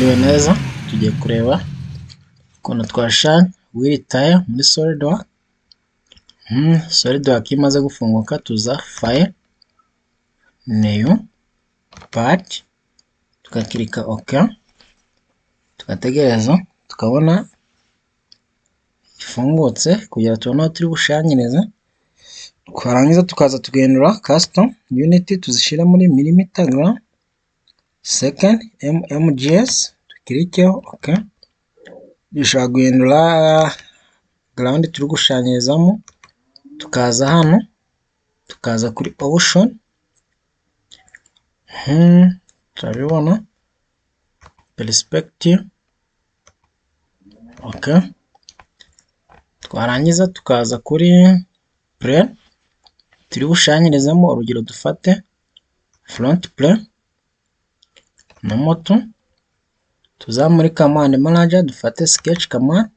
Mwiriwe neza, tugiye kureba ukuntu twashushanya wheel tire muri SOLIDWORK. SOLIDWORK iyo imaze gufunguka tuza file, new, part, tugakirika OK, tugategereza tukabona ifungutse kugira tubone aho turi bushushanyirize. Twarangiza tukaza tugahindura custom unit tuzishyira muri millimeter gram, second, mgs, tukirikeho OK. Dushobora guhindura ground turi gushushanyirizamo, tukaza hano tukaza kuri option, turabibona perspective OK. Twarangiza tukaza kuri plane turi bushushanyirizamo, urugero dufate front plane na moto. Tuza muri command manager dufate sketch command,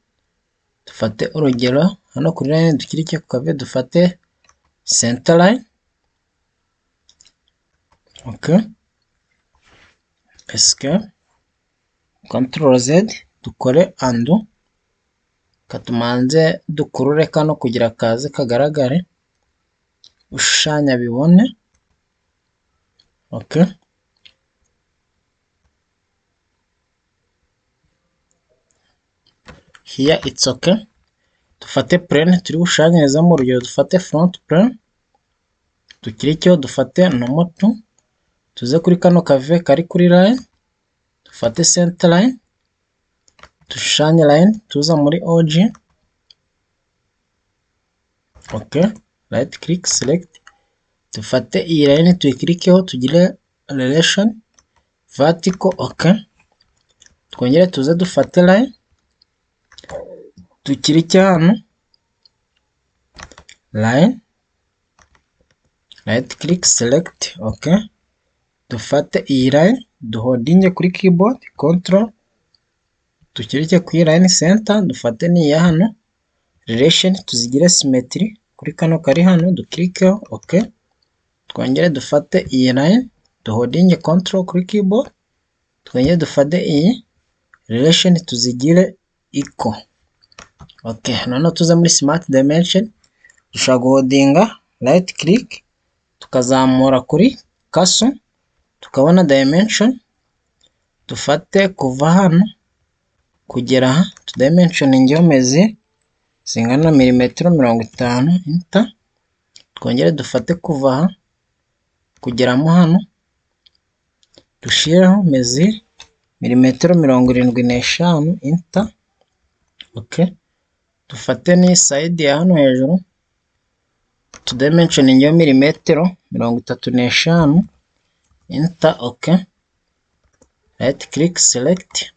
dufate urugero hano kuri line dukirike ku kave dufate center line OK. Escape, control Z, dukore undo, katumanze dukurure kano kugira kaze kagaragare, ushushanya bibone OK. Here it's OK. Dufate plane turi bushushanyirizamo, urugero dufate front plane, dukirikeho dufate na moto, tuze kuri kano kave kari kuri line, dufate center line, dushushanye line, tuza muri OG OK, right click select, dufate iyi line tuyikirikeho tugire relation vertical OK. Twongere tuze dufate line tukirike hano line, right click select OK. Dufate iyi line duhodinge kuri keyboard control, tukirike kuri line center, dufate niya hano relation tuzigire symmetry kuri kano kari hano, dukirikeho OK. Twongere dufate iyi line duhodinge control kuri keyboard, twongere dufate iyi relation tuzigire equal OK. Noneho tuza muri smart dimension, dushobora guhodinga right click tukazamura kuri cursor tukabona dimension, dufate kuva hano kugera aha tudimensioningeho mezi zingana na milimetero 50 enter. Twongere dufate kuva aha kugeramo hano dushireho mezi milimetero 75 enter OK. Dufate ni side ya hano hejuru tudimensioningeho milimetero 35 enter OK. Right click select,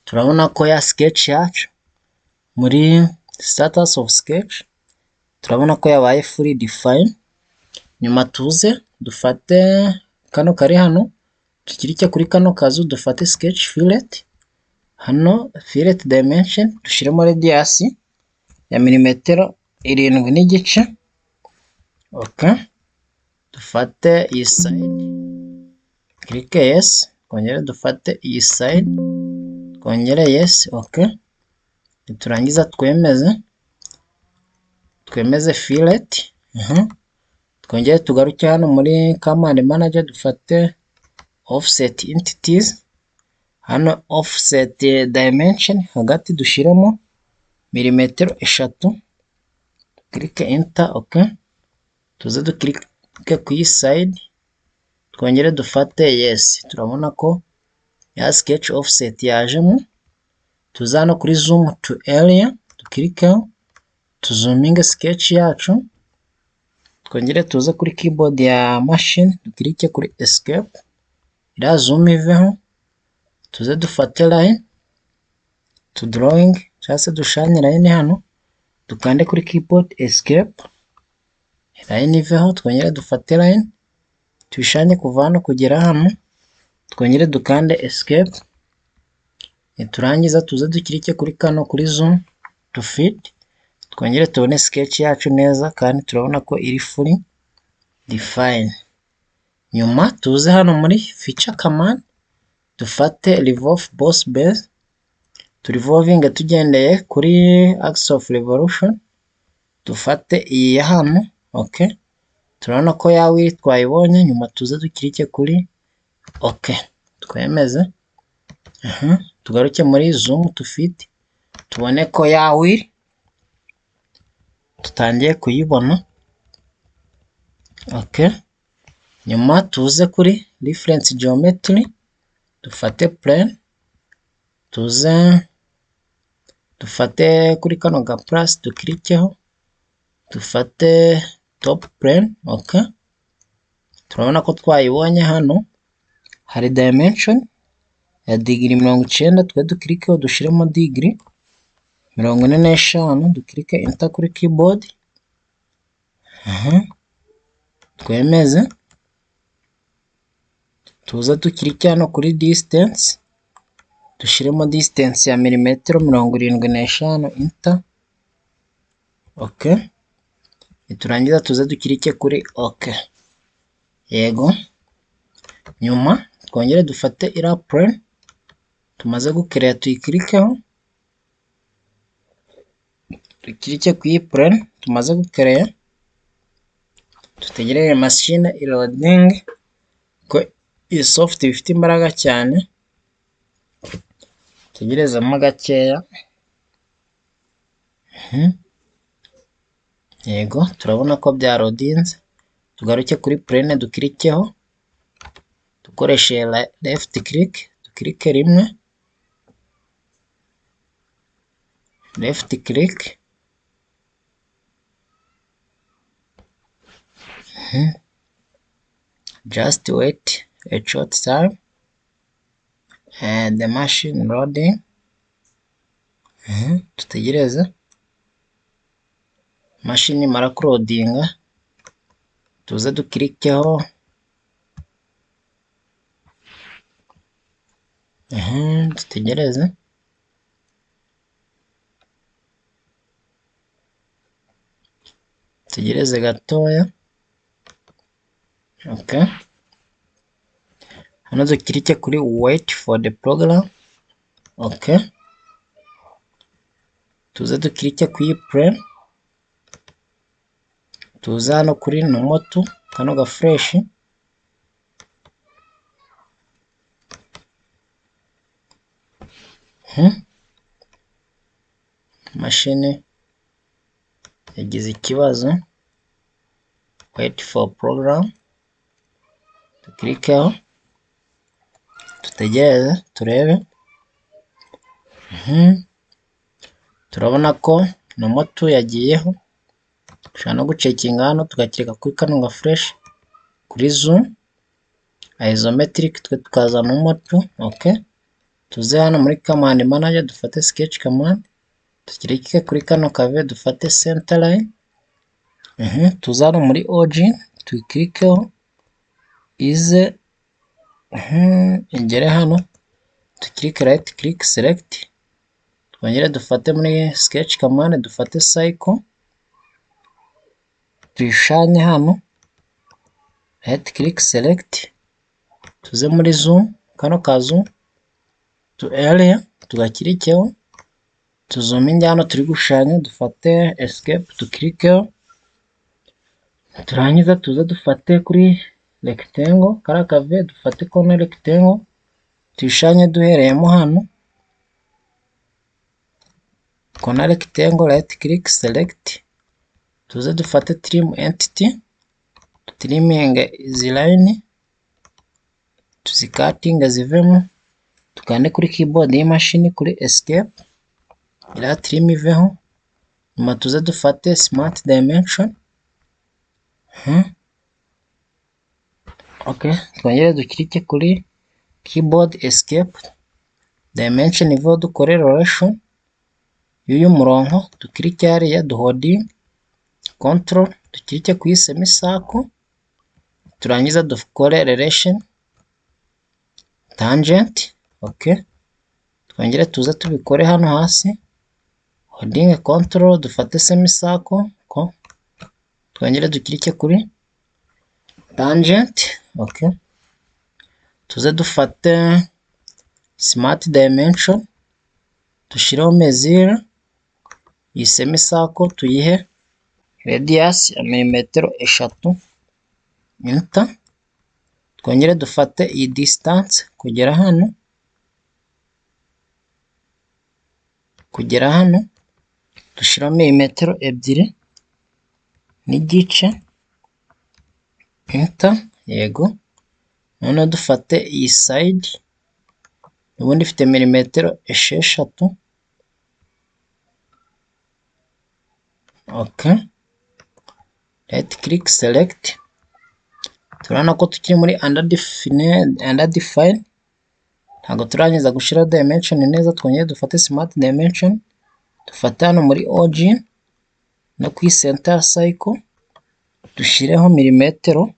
turabona ko ya sketch yacu muri status of sketch turabona ko yabaye fully define. Nyuma tuze dufate kano kari hano tukirike kuri kano kazu dufate sketch fillet, hano fillet dimension dushiremo radius ya milimetero 7.5 OK. Dufate iyi side click yes, twongere dufate iyi side twongere yes OK. Turangiza twemeze fillet, twongere tugaruke hano muri command manager dufate offset entities, hano offset dimension hagati dushiremo milimetero 3, click enter OK. Tuze dukirike ku iyi side twongere dufate yes, turabona ko ya sketch offset yajemo. Tuza no kuri zoom to area dukirikeho tuzoominge sketch yacu, twongere tuze kuri keyboard ya machine dukirike kuri escape, ira zoom iveho, tuze dufate line to drawing cyangwa se dushushanye line hano, dukande kuri keyboard escape, line iveho, twongere dufate line tuyishanye kuva hano kugera hano, twongere dukande escape. Turangiza tuze dukirike kuri kano kuri zoom to fit, twongere tubone sketch yacu neza kandi turabona ko iri fully define. Nyuma tuze hano muri feature command dufate revolve boss base, turivolvinge tugendeye kuri axis of revolution, dufate iyi ya hano. Okay, turabona ko yawe twayibonye, nyuma tuze dukirike kuri okay, twemeze. Tugaruke muri zoom to fit, tubone ko yawe tutangiye kuyibona. Okay, nyuma tuze kuri reference geometry, dufate plane, tuze dufate kuri kano ga plus dukirikeho, dufate top plane. Okay, turabona ko twayibonye. Hano hari dimension ya degree 90, twe dukirikeho dushiremo degree 45, dukirike enter kuri keyboard. Twemeze, tuza dukirike hano kuri distance, dushiremo distance ya milimetero 75, enter. Okay, niturangiza tuze dukirike kuri okay. Yego, nyuma twongere dufate ira plane tumaze gukereya, tuyikirikeho, dukirike ku iyi plane tumaze gukereya, tutegereze machine loading ko iyi soft ifite imbaraga cyane, tugerezamo gakeya. Yego, turabona ko bya loadinze. Tugaruke kuri plane dukirikeho, dukoreshe left click, dukirike rimwe, left click, just wait a short time and the machine loading. Tutegereze machine imara kurodinga, tuze dukirikeho. Tutegereze, tutegereze gatoya. Okay, hano dukirike kuri wait for the program. Okay, tuze dukirike ku iyi plane, tuze hano kuri nomoto kano ga fresh, machine yagize ikibazo. Wait for program, dukirikeho, tutegereze turebe. Turabona ko nomoto yagiyeho. Dushobora no gucekinga hano tugakirika kuri kano ga fresh, kuri zoom isometric, twe tukaza nomoto. Okay, tuze hano muri command manager, dufate sketch command, tukirike kuri kano kave, dufate center line. Tuze hano muri origin, tukirikeho, ize ingere hano, tukirike right click select, twongere dufate muri sketch command, dufate cycle, tuyishanye hano, right click select, tuze muri zoom, kano ka zoom to area, tugakirikeho, tuzuminge hano turi gushanya, dufate escape, tukirikeho, turangiza tuze dufate kuri rectangle, kara kave dufate corner rectangle, tuyishanye duhereyemo hano, corner rectangle, right click select, tuze dufate trim entity, trimming izi line, tuzikatinga zivemo, tukande kuri keyboard y'imashini kuri escape, ira trim iveho. Nyuma tuze dufate smart dimension. Okay, twongere dukirike kuri keyboard escape, dimension iveho, dukore rotation y'uyu murongo, dukirike hariya duholding control, dukirike ku semicircle, turangiza dukore relation tangent. Okay, twongere tuze tubikore hano hasi, holding control, dufate semicircle, twongere dukirike kuri tangent. Okay, tuze dufate smart dimension, dushireho mesure, iyi semi circle tuyihe radius ya milimetero 3, enter. Twongere dufate iyi distance kugera hano, dushiraho milimetero 2 n'igice, enter. Yego, noneho dufate iyi side, ubundi ifite milimetero 6. Okay, right click select. Turabona ko tukiri muri under define, ntabwo turangiza gushira dimension neza. Twongeye dufate smart dimension, dufate hano muri origin no ku center cycle dushireho milimetero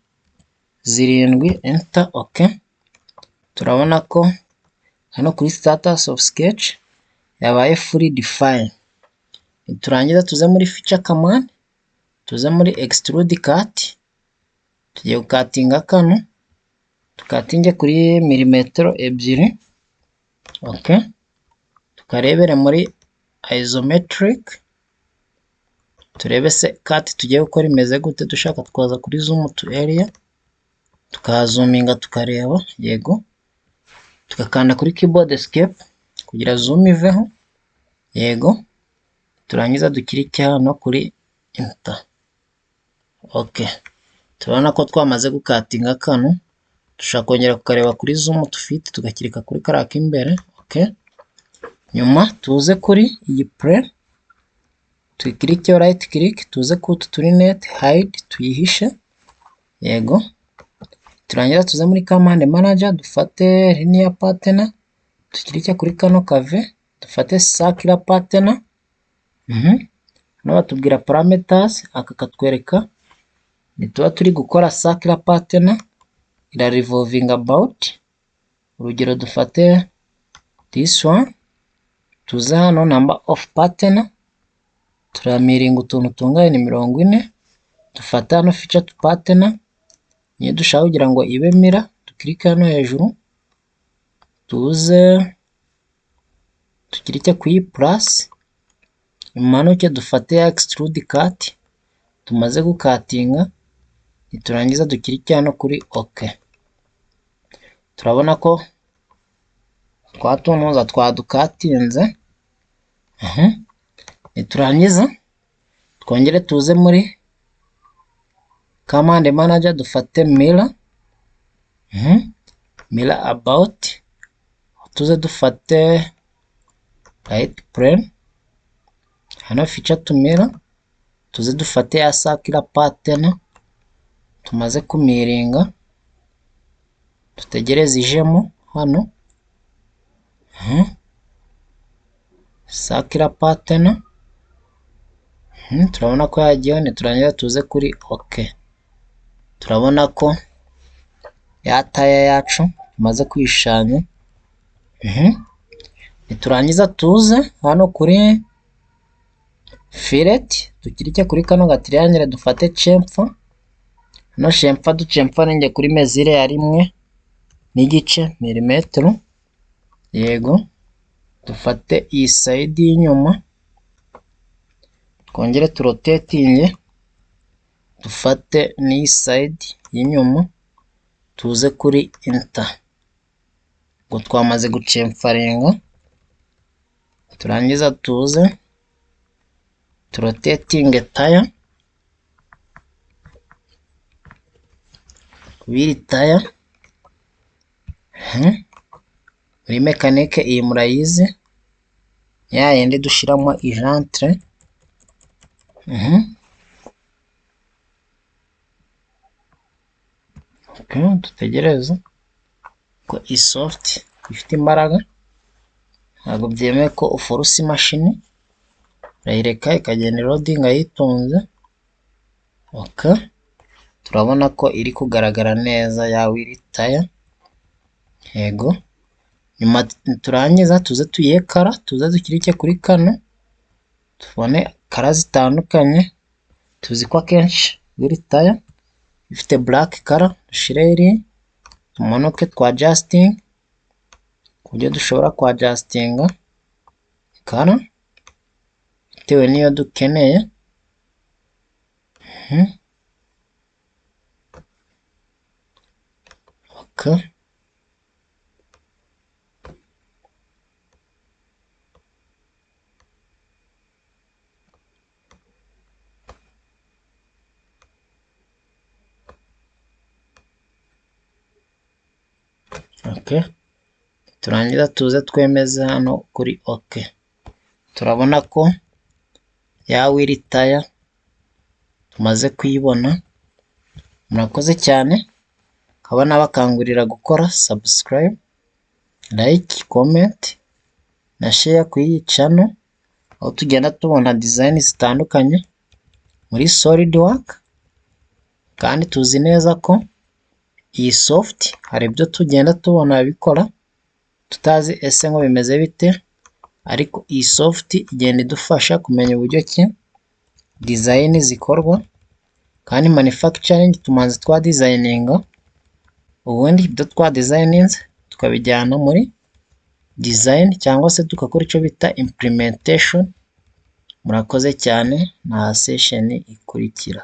7, enter. Okay, turabona ko hano kuri status of sketch yabaye fully define. Turangiza tuze muri feature command, tuze muri extrude cut, tugiye gukatinga kano, tukatinge kuri milimetero 2. Okay, tukarebere muri isometric, turebe se cut tugiye gukora imeze gute. Dushaka twaza kuri zoom to area, tukazoominga tukareba. Yego, tukakanda kuri keyboard escape kugira zoom iveho. Yego, turangiza dukirike hano kuri enter. Okay, turabona ko twamaze gukatinga kano. Dushaka kongera kukareba kuri zoom to fit, tugakirika kuri karaka imbere. Okay, nyuma tuze kuri iyi plane, tukirike right click, tuze ku net hide tuyihishe. Yego, turangira tuze muri command manager, dufate linear pattern, tukirike kuri kano kave, dufate circular pattern. No batubwira parameters, aka katwereka nituba turi gukora circular pattern ira revolving about. Urugero dufate this one, tuze hano number of pattern, turamiringa utuntu tungahe ni 40. Dufate hano feature to pattern, niyo dushaka kugira ngo ibe mira, tukirika hano hejuru, tuze tukirike kuri plus, imanuke dufate ya extrude cut tumaze gukatinga, niturangiza dukirike hano kuri okay. Turabona ko twatunoza twadukatinze. Niturangiza twongere tuze muri command manager, dufate mirror, mirror about, tuze dufate right plane, hano feature to mirror, tuze dufate ya circular pattern tumaze kumiringa, tutegereze ijemo hano. Circular pattern, turabona ko yagiyeho. Niturangiza tuze kuri okay, turabona ko ya tire yacu tumaze kwishanya. Niturangiza tuze hano kuri fillet, tukirike kuri kano gatriangle, dufate chamfer. Hano chamfer ducemfa nenge kuri mesure ya 1 n'igice milimetero. Yego, dufate iyi side y'inyuma, twongere turotatinge, dufate n'iyi side y'inyuma, tuze kuri enter. Ngo twamaze gucemfaringa, turangiza tuze turotatinge tire, kubiri tire. Muri mekanike iyi murayizi, ya yindi dushiramo ijantre. Okay, dutegereze ko isoft ifite imbaraga, ntabwo byemeye ko uforce imashini, urayireka ikagenda loading ayitonze. Okay, turabona ko iri kugaragara neza yawe iri tire. Yego, nyuma turangiza tuze tuyekara, tuze dukirike kuri kano, tubone kara zitandukanye. Tuzi ko akenshi iri tire ifite black color, dushire iri tumanuke twa adjusting buryo dushobora kwa adjustinga color bitewe n'iyo dukeneye. Okay. Okay. Turangiza tuze twemeze hano kuri OK. Turabona ko ya wheel tire tumaze kuyibona. Murakoze cyane, nkaba nabakangurira gukora subscribe, like, comment na share kuri iyi channel, aho tugenda tubona design zitandukanye muri SOLIDWORK, kandi tuzi neza ko iyi soft hari ibyo tugenda tubona bikora tutazi ese ngo bimeze bite, ariko iyi soft igenda idufasha kumenya uburyo ki design zikorwa, kandi manufacturing tumanze twa designinga, ubundi ibyo twa designinze tukabijyana muri design cyangwa se tugakora icyo bita implementation. Murakoze cyane, na session ikurikira.